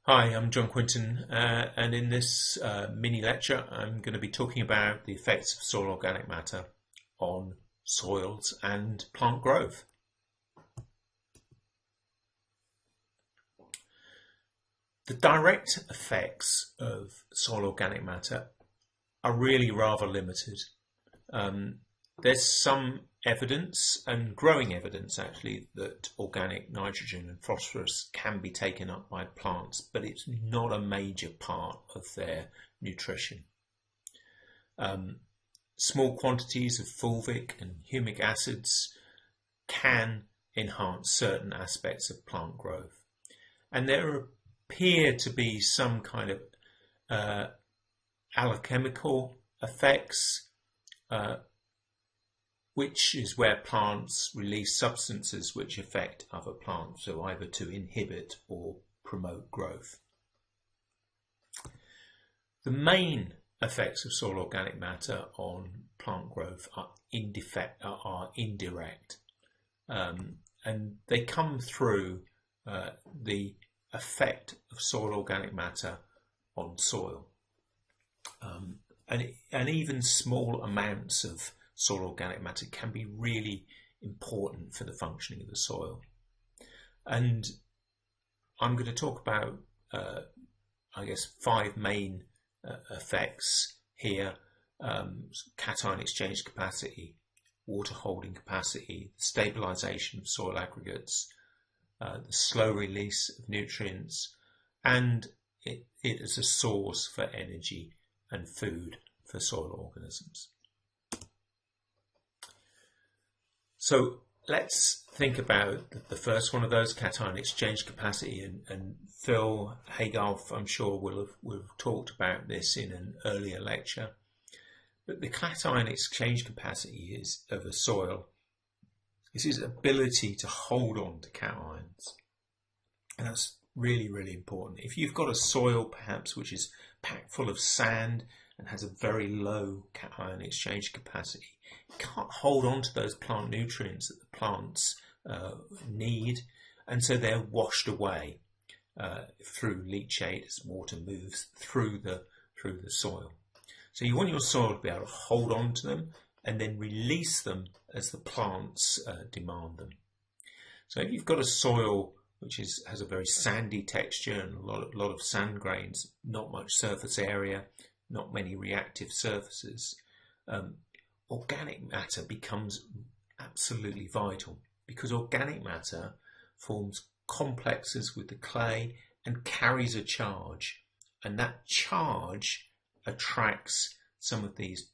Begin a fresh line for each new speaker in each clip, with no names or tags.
Hi, I'm John Quinton, and in this mini lecture, I'm going to be talking about the effects of soil organic matter on soils and plant growth. The direct effects of soil organic matter are really rather limited. There's some evidence, and growing evidence actually, that organic nitrogen and phosphorus can be taken up by plants, but it's not a major part of their nutrition. Small quantities of fulvic and humic acids can enhance certain aspects of plant growth. And there appear to be some kind of allochemical effects, which is where plants release substances which affect other plants, so either to inhibit or promote growth. The main effects of soil organic matter on plant growth are indirect, and they come through the effect of soil organic matter on soil. And even small amounts of soil organic matter can be really important for the functioning of the soil. And I'm going to talk about, I guess, five main effects here: cation exchange capacity, water holding capacity, stabilization of soil aggregates, the slow release of nutrients, and it is a source for energy and food for soil organisms. So let's think about the first one of those, cation exchange capacity, and Phil Haygarth, I'm sure, will have talked about this in an earlier lecture. But the cation exchange capacity of a soil is its ability to hold on to cations. And that's really, really important. If you've got a soil perhaps which is packed full of sand and has a very low cation exchange capacity, it can't hold on to those plant nutrients that the plants need, and so they're washed away through leachate as water moves through the soil. So you want your soil to be able to hold on to them and then release them as the plants demand them. So if you've got a soil which has a very sandy texture and a lot of sand grains, not much surface area, not many reactive surfaces, organic matter becomes absolutely vital, because organic matter forms complexes with the clay and carries a charge, and that charge attracts some of these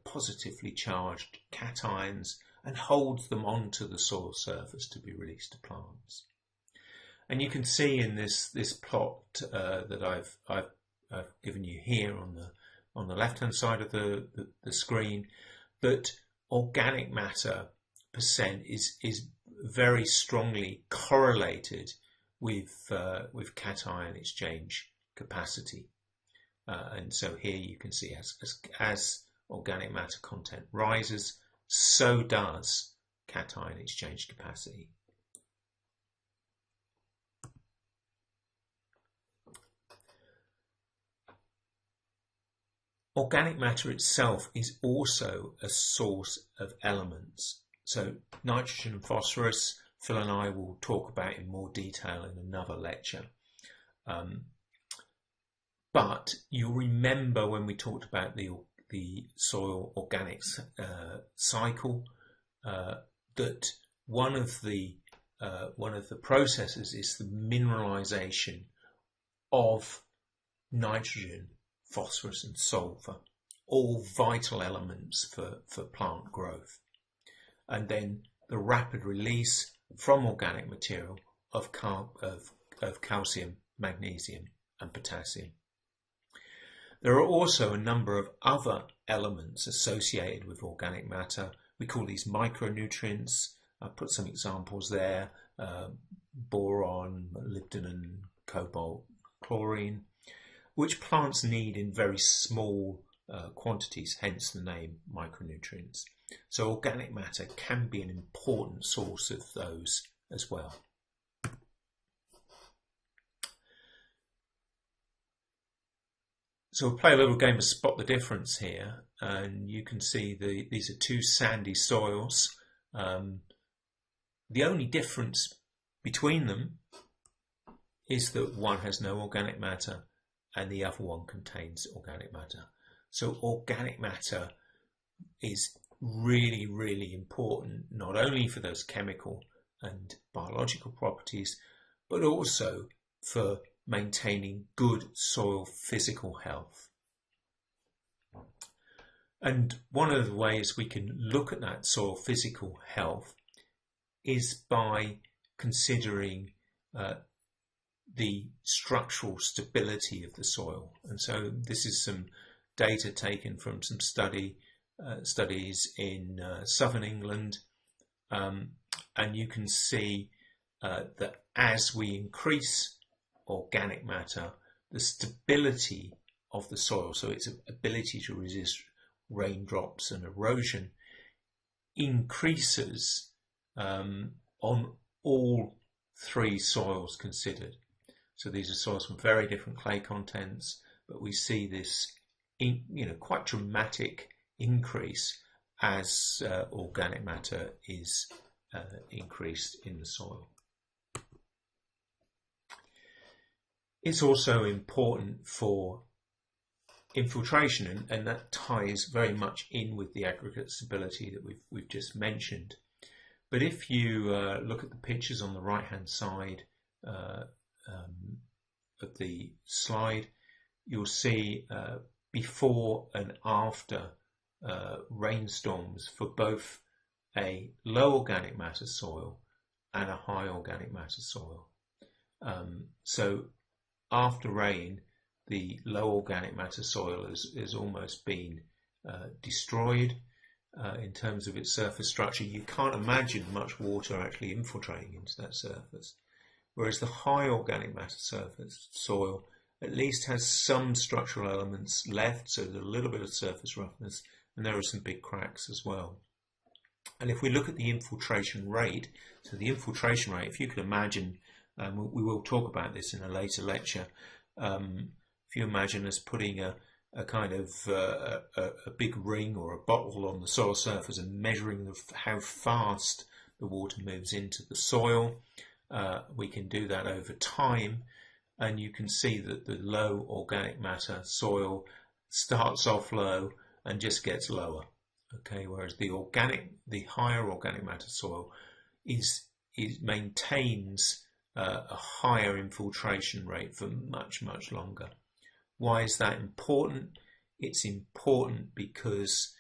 positively charged cations and holds them onto the soil surface to be released to plants. And you can see in this plot that I've given you here on the left hand side of the screen, that organic matter percent is very strongly correlated with cation exchange capacity. And so here you can see as organic matter content rises, so does cation exchange capacity. Organic matter itself is also a source of elements. So nitrogen and phosphorus, Phil and I will talk about in more detail in another lecture. But you'll remember when we talked about the soil organics cycle, that one of the processes is the mineralization of nitrogen, phosphorus and sulfur, all vital elements for plant growth, and then the rapid release from organic material of calcium, magnesium and potassium. There are also a number of other elements associated with organic matter. We call these micronutrients. I've put some examples there: boron, molybdenum, cobalt, chlorine, which plants need in very small quantities, hence the name micronutrients. So organic matter can be an important source of those as well. So we'll play a little game of spot the difference here, and you can see these are two sandy soils. The only difference between them is that one has no organic matter and the other one contains organic matter. So organic matter is really, really important, not only for those chemical and biological properties, but also for maintaining good soil physical health. And one of the ways we can look at that soil physical health is by considering the structural stability of the soil. And so this is some data taken from some studies in southern England, and you can see that as we increase organic matter, the stability of the soil, so its ability to resist raindrops and erosion, increases on all three soils considered. So these are soils from very different clay contents, but we see this quite dramatic increase as organic matter is increased in the soil. It's also important for infiltration, and that ties very much in with the aggregate stability that we've just mentioned. But if you look at the pictures on the right hand side of the slide, you'll see before and after rainstorms for both a low organic matter soil and a high organic matter soil. So after rain, the low organic matter soil has almost been destroyed in terms of its surface structure. You can't imagine much water actually infiltrating into that surface. Whereas the high organic matter surface soil at least has some structural elements left, so there's a little bit of surface roughness, and there are some big cracks as well. And if we look at the infiltration rate, so the infiltration rate, if you can imagine, we will talk about this in a later lecture, if you imagine us putting a kind of a big ring or a bottle on the soil surface and measuring how fast the water moves into the soil, we can do that over time, and you can see that the low organic matter soil starts off low and just gets lower. Okay, whereas the higher organic matter soil maintains a higher infiltration rate for much, much longer. Why is that important? It's important because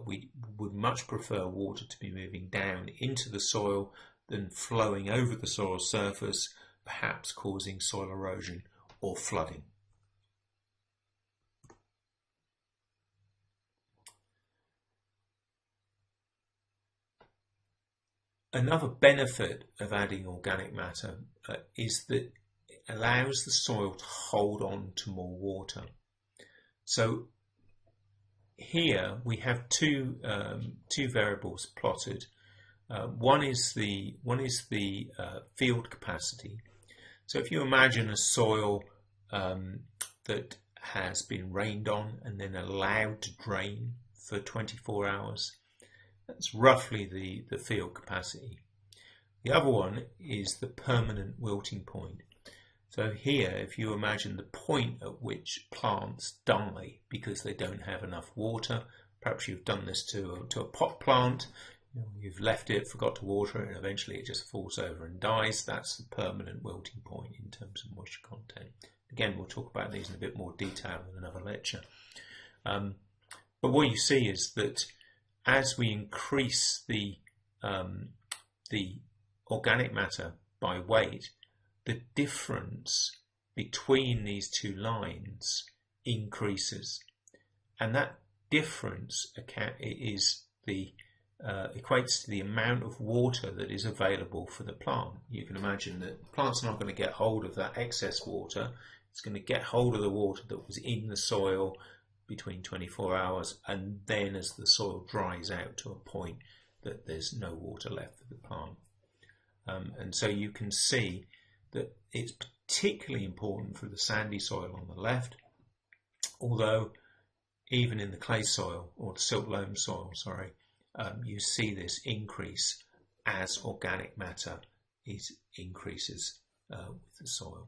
we would much prefer water to be moving down into the soil than flowing over the soil surface, perhaps causing soil erosion or flooding. Another benefit of adding organic matter is that it allows the soil to hold on to more water. So here we have two variables plotted. One is the field capacity. So if you imagine a soil that has been rained on and then allowed to drain for 24 hours, that's roughly the field capacity. The other one is the permanent wilting point. So here, if you imagine the point at which plants die because they don't have enough water, perhaps you've done this to a pot plant, you've left it, forgot to water it, and eventually it just falls over and dies. That's the permanent wilting point in terms of moisture content. Again, we'll talk about these in a bit more detail in another lecture. But what you see is that as we increase the organic matter by weight, the difference between these two lines increases, and that difference equates to the amount of water that is available for the plant. You can imagine that the plant's not going to get hold of that excess water. It's going to get hold of the water that was in the soil between 24 hours, and then as the soil dries out to a point that there's no water left for the plant. And so you can see that it's particularly important for the sandy soil on the left, Although even in the clay soil, or the silt loam soil, you see this increase as organic matter increases with the soil.